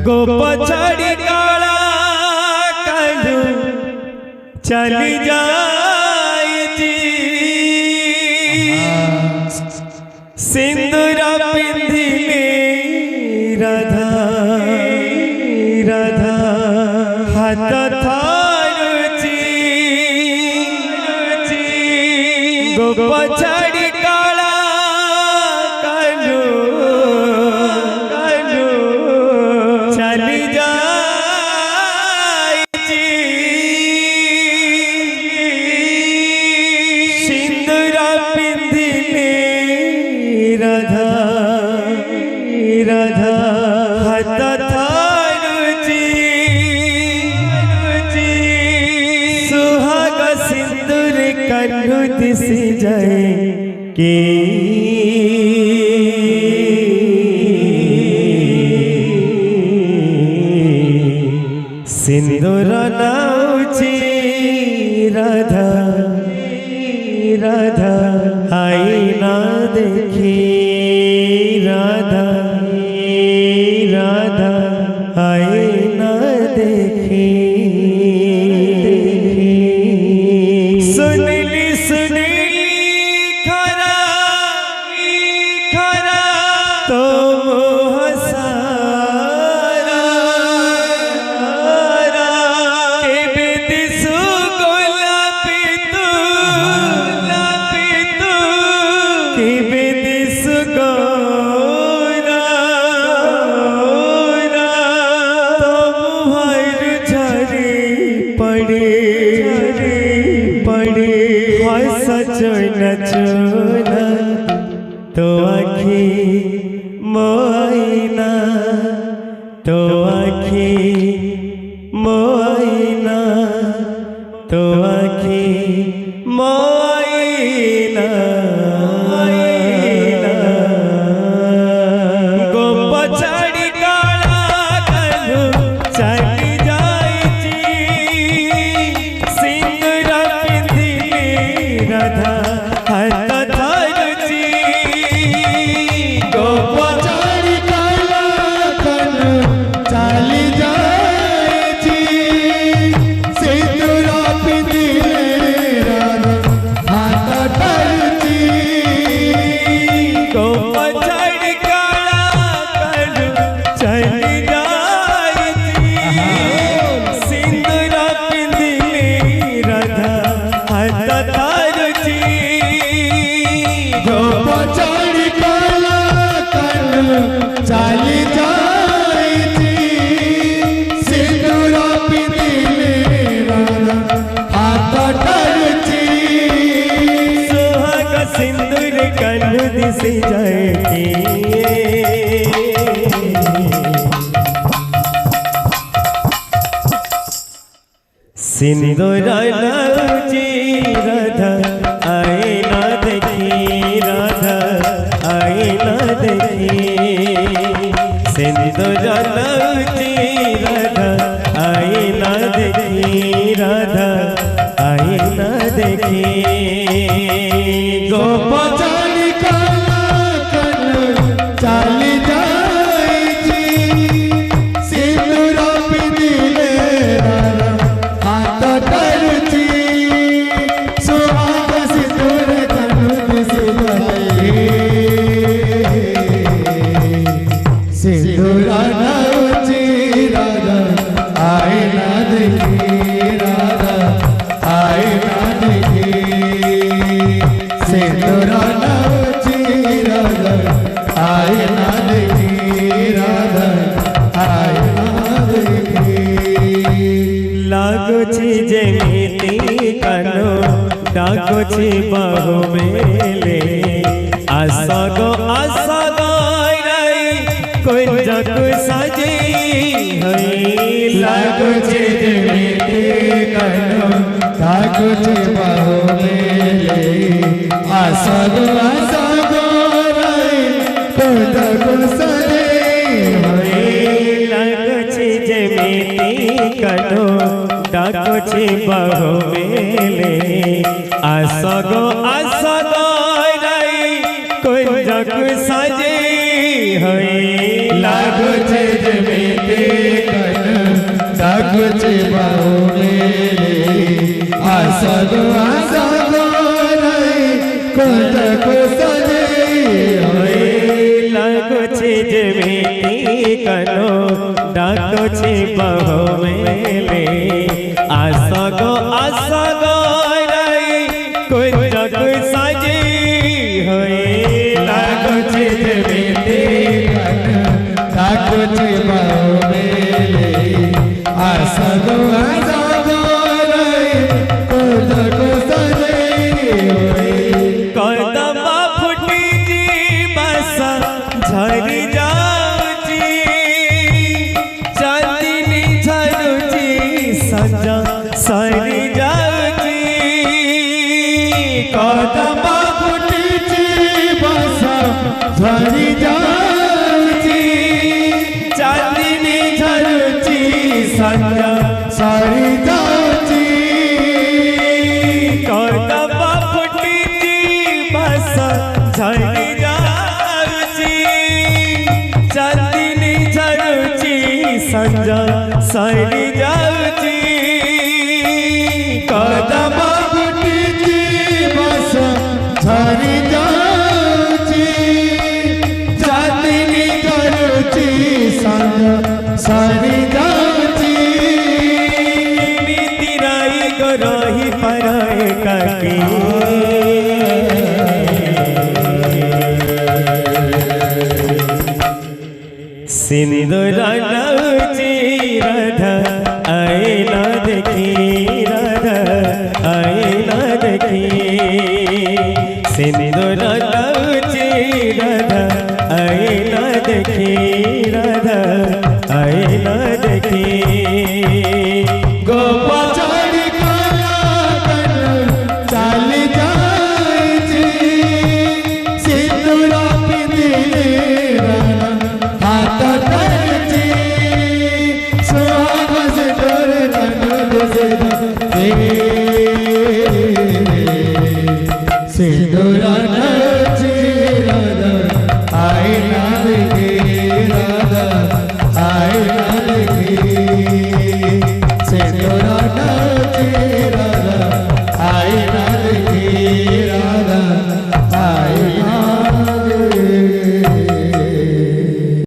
गोप छाड़ी काला कालू चली जाए सिंदूरा पिंधिले राधा राधा हाथ थारुची गोप छाड़ी काला कालू कालू चली जाए सिंदूरा पिंधिले राधा राधा हाथ थारुची सुहाग सिंदूर कन्नु दिसी जाए के सिंदूर नाउची राधा राधा आई ना देखी राधा राधा आई ना देखी सुनली सुनली खरा खरा तो हसारा के बेदिसु गोलापी तू के बेदिसु गोरा पड़े सचन चोना तो आखी मोइना तो आखी मोइना तो आखी मोइना गोप छाड़ी काला कालू चली राधा हाथ थारुची गोप छाड़ी काला कालू चली जाए सिंदूरा पिंधिले राधा हाथ थारुची गोप छाड़ी काला कालू चली जाए सिंदूरा पिंधिले राधा हाथ थारुची गोप छाड़ी काला कालू चली जाए सिंदूरा पिंधिले राधा हाथ थारुची सुहाग सिंदूर कन्नु दिसी जाए सिंदूरा नाउची राधा आई ना देखी राधा आई ना देखी सिंदूरा नाउची राधा आई ना देखी राधा आई ना देखी गोप छाड़ी काला कालू चली जाए सिंदूरा पिंधिले राधा हाथ थारुची सुहाग सिंदूर कन्नु दिसी जाए सिंदूरा नाउची राधा आई ना देखी राधा आई ना देखी सिंदूरा नाउची राधा आई ना देखी राधा आई ना देखी लागुची जेमिति कनो डाकुची बहु मेले आसगो रई कुंजक सजी हई लागुची जेमिति कनो डाकुची बहु मेले आसगो रई कुंजक सजी हई लागुची जेमिति कनो डाकुची बहु मेले आसगो रई कुंजक सजी हई लागुची जेमिति सगो सगो रही कुंज को सजे लाଗୁছে যে মেটি কানো ডাকছে বাহু মেলে আসগো রাই কুঞ্জক সাজে হয়ে लाগুছে যে মেতে ডাকুছে বাহু মেলে সগো সগো রही कुंज को सजे কদমা ফুটি জি বাসা ঝরি যাউছি চাঁদিনী ঝরুছি সজা সরি যাউছি कदम फुटिची बसा झरी जाऊची चांदनी झरुची सजा सरी जाऊची कदमा फुटीची बसा झरी जाऊची चांदनी झरुची सजा सरी जाऊची कदम फुटिची बसा झरी जाऊची चांदनी झरुची सरी जाऊची तिराई गरही पराए काकी सिंदूर लाउची राधा आईना देखी राधा आईना देखी सिंदूर लाउची राधा आईना देखी राधा आईना देखी गोपा चढ़ी काला कन चाली जाऊची सिंदूर पिंदिले हाथ धरची सुहाग से डोर ननद से सिंदूर